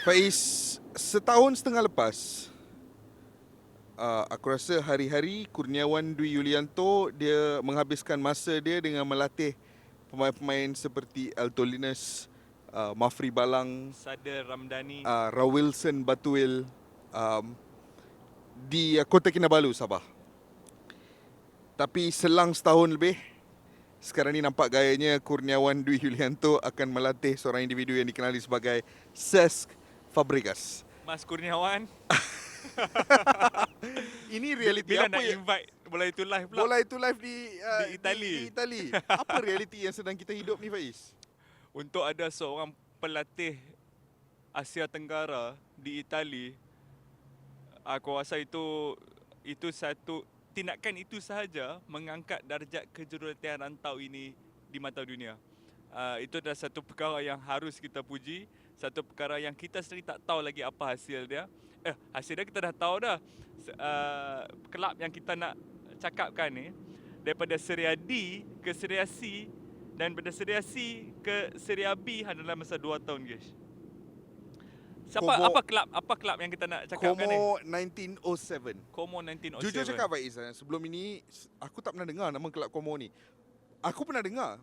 Faiz, setahun setengah lepas, aku rasa hari-hari Kurniawan Dwi Yulianto dia menghabiskan masa dia dengan melatih pemain-pemain seperti Elton Linus, Mafri Balang, Sadar Ramdhani. Rawilson Batuil di Kota Kinabalu, Sabah. Tapi selang setahun lebih, sekarang ni nampak gayanya Kurniawan Dwi Yulianto akan melatih seorang individu yang dikenali sebagai Cesc Fabregas. Mas Kurniawan. Ini realiti Bila apa nak ya? invite bola itu live pula? Bola itu live di Itali. Di Itali. Apa realiti yang sedang kita hidup ni, Faiz? Untuk ada seorang pelatih Asia Tenggara di Itali, aku rasa itu satu tindakan itu sahaja mengangkat darjat kejurulatian rantau ini di mata dunia. Itu adalah satu perkara yang harus kita puji, satu perkara yang kita sendiri tak tahu lagi apa hasil dia. Hasil dia kita dah tahu dah. Kelab yang kita nak cakapkan ni, daripada Serie D ke Serie C dan daripada Serie C ke Serie B adalah masa 2 tahun, guys. Apa kelab yang kita nak cakapkan ni? Como 1907. Como 1907. Jujur cakap, Faiz, sebelum ini aku tak pernah dengar nama kelab Como ni. Aku pernah dengar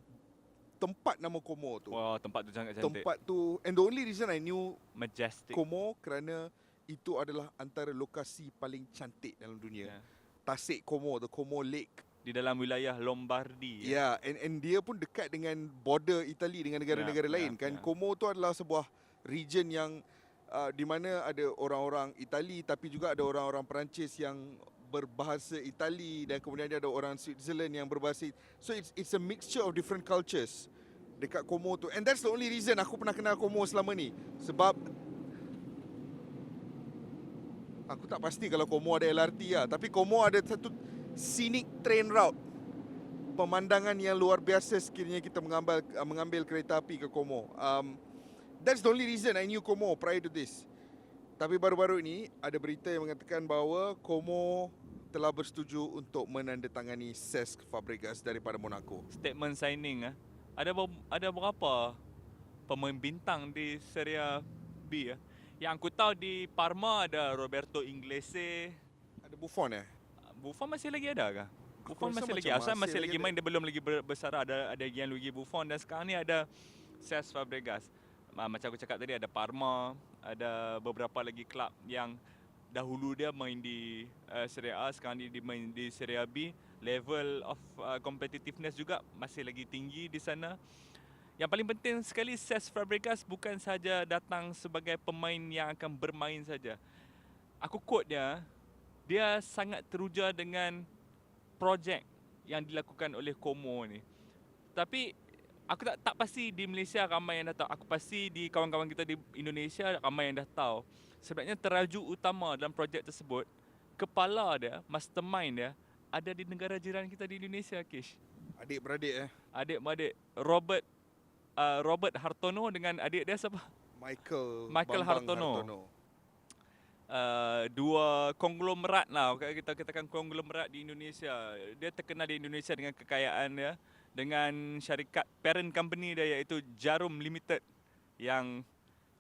tempat nama Como tu. Wah, tempat tu sangat cantik. Tempat tu, and the only reason I knew Majestic. Como kerana itu adalah antara lokasi paling cantik dalam dunia. Yeah. Tasik Como, the Como Lake. Di dalam wilayah Lombardi. Ya, and dia pun dekat dengan border Itali dengan negara-negara lain kan. Como tu adalah sebuah region yang di mana ada orang-orang Itali tapi juga ada orang-orang Perancis yang berbahasa Itali dan kemudian ada orang Switzerland yang berbahasa. So it's a mixture of different cultures dekat Como tu. And that's the only reason aku pernah kenal Como selama ni. Sebab aku tak pasti kalau Como ada LRT lah. Tapi Como ada satu scenic train route. Pemandangan yang luar biasa sekiranya kita mengambil kereta api ke Como. That's the only reason I knew Como prior to this. Tapi baru-baru ini ada berita yang mengatakan bahawa Como telah bersetuju untuk menandatangani Cesc Fabregas daripada Monaco. Statement signing. Ada berapa pemain bintang di Serie B? Yang aku tahu di Parma ada Roberto Inglese. Ada Buffon Buffon masih lagi ada kah? Buffon rasa masih lagi. macam Asal masih masih lagi lagi main, dia belum lagi besar. Ada Gianluigi Buffon dan sekarang ni ada Cesc Fabregas. Macam aku cakap tadi, ada Parma, ada beberapa lagi klub yang dahulu dia main di Serie A, sekarang dia main di Serie B. Level of competitiveness juga masih lagi tinggi di sana. Yang paling penting sekali, Cesc Fabregas bukan sahaja datang sebagai pemain yang akan bermain saja. Aku quote dia sangat teruja dengan projek yang dilakukan oleh Como ni. Tapi aku tak pasti di Malaysia ramai yang dah tahu. Aku pasti di kawan-kawan kita di Indonesia ramai yang dah tahu. Sebenarnya teraju utama dalam projek tersebut, kepala dia, mastermind dia, ada di negara jiran kita di Indonesia, Kish. Adik-beradik Adik-beradik. Robert Hartono dengan adik dia siapa? Michael Hartono. Dua konglomerat lah, kita katakan konglomerat di Indonesia. Dia terkenal di Indonesia dengan kekayaan dia, dengan syarikat parent company dia iaitu Jarum Limited, yang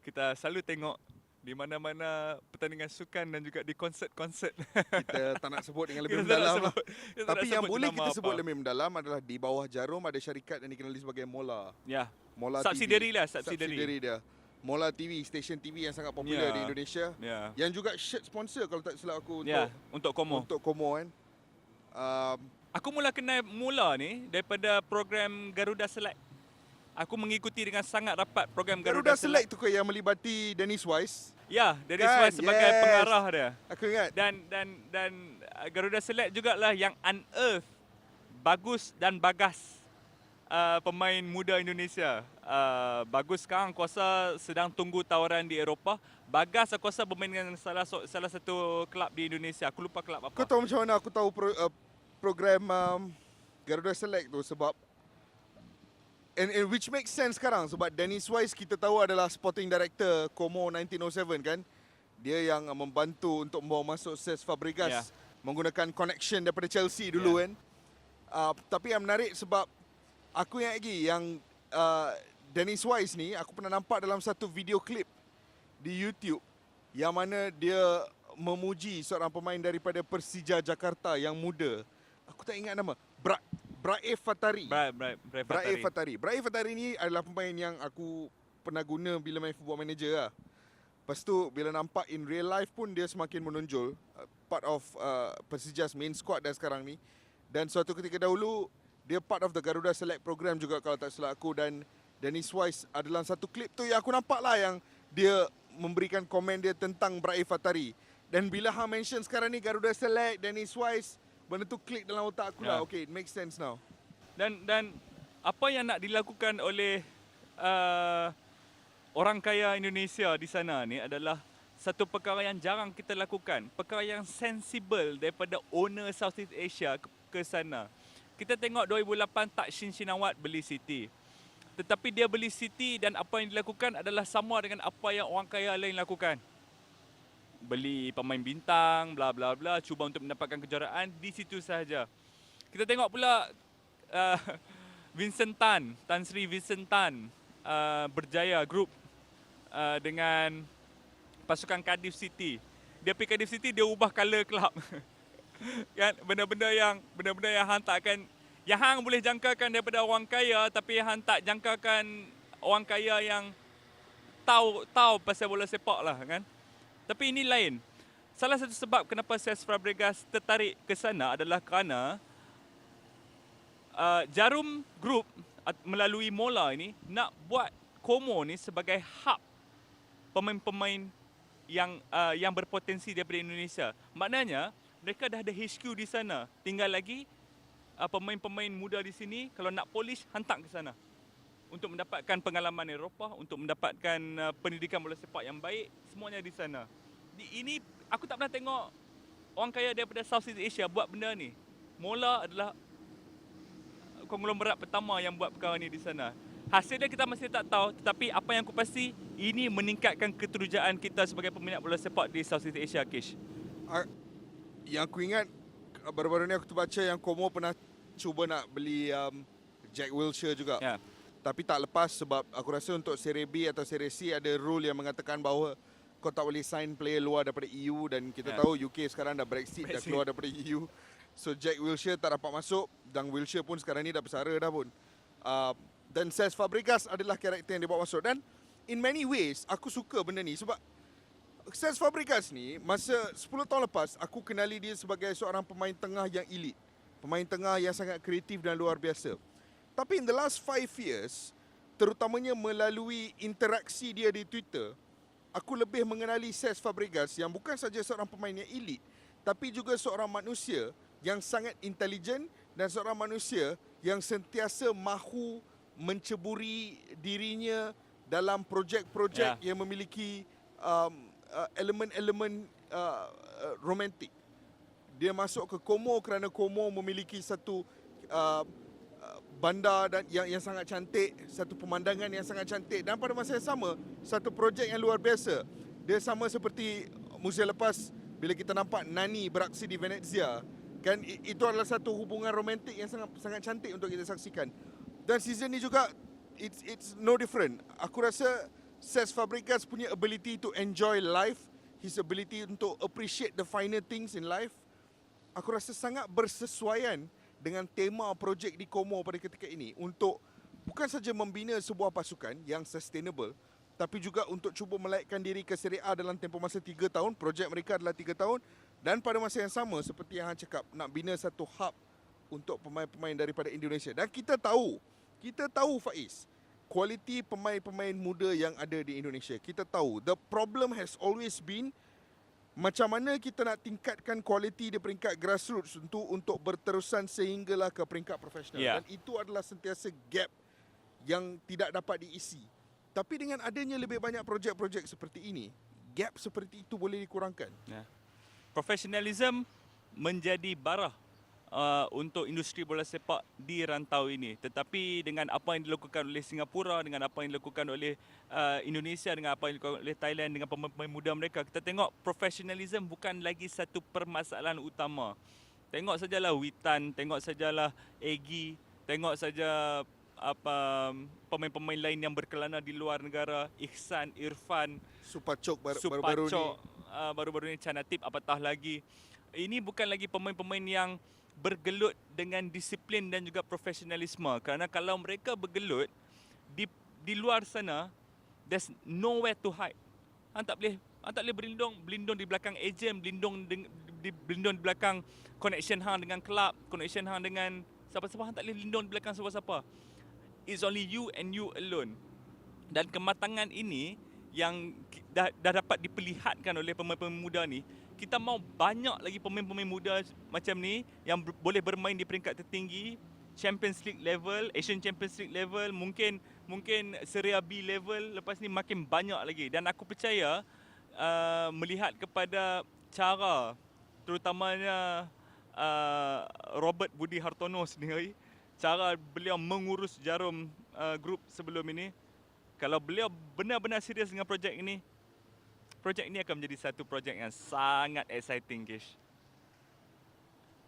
kita selalu tengok di mana-mana pertandingan sukan dan juga di konsert-konsert. Kita tak nak sebut dengan lebih mendalam lah. Tapi yang boleh kita sebut lebih mendalam adalah di bawah Jarum ada syarikat yang dikenali sebagai Mola. Ya. Mola Subsidiary TV. lah, subsidiary dia. Mola TV, stesen TV yang sangat popular di Indonesia. Yang juga shirt sponsor kalau tak silap aku untuk Como. Untuk Como kan. Aku mula kenal Mola ni daripada program Garuda Select. Aku mengikuti dengan sangat rapat program Garuda Select tu yang melibati Dennis Wise. Ya, Dennis Wise sebagai pengarah dia. Aku ingat. Dan Garuda Select jugalah yang unearth Bagus dan Bagas, pemain muda Indonesia. Bagus sekarang aku rasa sedang tunggu tawaran di Eropah. Bagas aku rasa bermain dengan salah satu kelab di Indonesia. Aku lupa kelab apa. Kau tahu macam mana aku tahu program Garuda Select tu? Sebab and which makes sense sekarang sebab Dennis Wise kita tahu adalah sporting director Como 1907 kan. Dia yang membantu untuk membawa masuk Cesc Fabregas menggunakan connection daripada Chelsea dulu kan. Tapi yang menarik sebab aku ingat lagi yang Dennis Wise ni aku pernah nampak dalam satu video klip di YouTube yang mana dia memuji seorang pemain daripada Persija Jakarta yang muda. Aku tak ingat nama. Braif Fatari. Braif Fatari. Braif Fatari ni adalah pemain yang aku pernah guna bila main Football Manager lah. Lepas tu bila nampak in real life pun dia semakin menonjol, part of Persija's main squad dah sekarang ni. Dan suatu ketika dahulu dia part of the Garuda Select program juga kalau tak salah aku. Dan Dennis Wise adalah satu klip tu yang aku nampak lah yang dia memberikan komen dia tentang Braif Fatari. Dan bila hang mention sekarang ni Garuda Select, Dennis Wise, benda tu klik dalam otak aku lah. Okay, it makes sense now. Dan apa yang nak dilakukan oleh orang kaya Indonesia di sana ni adalah satu perkara yang jarang kita lakukan. Perkara yang sensible daripada owner Southeast Asia ke sana. Kita tengok 2008 Tak Shin Shinawat beli City. Tetapi dia beli City dan apa yang dilakukan adalah sama dengan apa yang orang kaya lain lakukan. Beli pemain bintang, bla bla bla, cuba untuk mendapatkan kejuaraan di situ sahaja. Kita tengok pula Vincent Tan, Tan Sri Vincent Tan berjaya group dengan pasukan Cardiff City. Dia pergi Cardiff City, dia ubah colour club. Kan benda-benda yang hang tak akan, yang hang boleh jangkakan daripada orang kaya, tapi hang tak jangkakan orang kaya yang tahu pasal bola sepak lah kan. Tapi ini lain. Salah satu sebab kenapa Cesc Fabregas tertarik ke sana adalah kerana Jarum Group melalui Mola ini nak buat Como ni sebagai hub pemain-pemain yang berpotensi daripada Indonesia. Maknanya mereka dah ada HQ di sana. Tinggal lagi pemain-pemain muda di sini kalau nak polish hantar ke sana untuk mendapatkan pengalaman Eropah, untuk mendapatkan pendidikan bola sepak yang baik, semuanya di sana. Ini aku tak pernah tengok orang kaya daripada Southeast Asia buat benda ni. Mola adalah konglomerat pertama yang buat perkara ni di sana. Hasilnya kita masih tak tahu, tetapi apa yang aku pasti, ini meningkatkan keterujaan kita sebagai peminat bola sepak di Southeast Asia, Kish. Yang aku ingat baru-baru ni aku terbaca yang Como pernah cuba nak beli Jack Wilshere juga. Ya. Tapi tak lepas sebab aku rasa untuk Serie B atau Serie C ada rule yang mengatakan bahawa kau tak boleh sign player luar daripada EU dan kita tahu UK sekarang dah Brexit, dah keluar daripada EU. So Jack Wilshere tak dapat masuk dan Wilshere pun sekarang ni dah bersara dah pun. Dan Cesc Fabregas adalah karakter yang dia bawa masuk. Dan in many ways aku suka benda ni sebab Cesc Fabregas ni masa 10 tahun lepas aku kenali dia sebagai seorang pemain tengah yang elite. Pemain tengah yang sangat kreatif dan luar biasa. Tapi in the last 5 years, terutamanya melalui interaksi dia di Twitter, aku lebih mengenali Cesc Fabregas yang bukan saja seorang pemain yang elite, tapi juga seorang manusia yang sangat intelijen dan seorang manusia yang sentiasa mahu menceburi dirinya dalam projek-projek yang memiliki elemen-elemen romantik. Dia masuk ke Como kerana Como memiliki satu bandar dan yang sangat cantik, satu pemandangan yang sangat cantik dan pada masa yang sama satu projek yang luar biasa. Dia sama seperti musim lepas bila kita nampak Nani beraksi di Venezia. Kan itu adalah satu hubungan romantik yang sangat cantik untuk kita saksikan. Dan season ni juga it's no different. Aku rasa Cesc Fabregas punya ability to enjoy life, his ability untuk appreciate the finer things in life, aku rasa sangat bersesuaian dengan tema projek di Como pada ketika ini untuk bukan saja membina sebuah pasukan yang sustainable, tapi juga untuk cuba melaitkan diri ke Serie A dalam tempoh masa 3 tahun. Projek mereka adalah 3 tahun dan pada masa yang sama seperti yang Han cakap, nak bina satu hub untuk pemain-pemain daripada Indonesia. Dan kita tahu Faiz, kualiti pemain-pemain muda yang ada di Indonesia. Kita tahu the problem has always been macam mana kita nak tingkatkan kualiti di peringkat grassroots untuk berterusan sehinggalah ke peringkat profesional. Dan itu adalah sentiasa gap yang tidak dapat diisi. Tapi dengan adanya lebih banyak projek-projek seperti ini, gap seperti itu boleh dikurangkan. Profesionalism menjadi barah untuk industri bola sepak di rantau ini. Tetapi dengan apa yang dilakukan oleh Singapura, dengan apa yang dilakukan oleh Indonesia, dengan apa yang dilakukan oleh Thailand, dengan pemain muda mereka, kita tengok profesionalism bukan lagi satu permasalahan utama. Tengok sajalah Witan, tengok sajalah Egy, tengok saja pemain-pemain lain yang berkelana di luar negara, Ihsan, Irfan, Supacok baru-baru ni. Supacok, baru-baru ni Canatip, apatah lagi. Ini bukan lagi pemain-pemain yang bergelut dengan disiplin dan juga profesionalisme. Kerana kalau mereka bergelut di luar sana, there's nowhere to hide. Hang tak boleh berlindung di belakang ejen, berlindung di belakang connection hang dengan kelab, connection hang dengan siapa-siapa. Hang tak boleh berlindung di belakang siapa-siapa. It's only you and you alone. Dan kematangan ini yang dah dapat diperlihatkan oleh pemain-pemain muda ni, kita mahu banyak lagi pemain-pemain muda macam ni yang boleh bermain di peringkat tertinggi, Champions League level, Asian Champions League level, mungkin Serie B level, lepas ni makin banyak lagi. Dan aku percaya melihat kepada cara terutamanya Robert Budi Hartono sendiri, cara beliau mengurus Jarum Group sebelum ini, kalau beliau benar-benar serius dengan projek ini akan menjadi satu projek yang sangat exciting, Kish.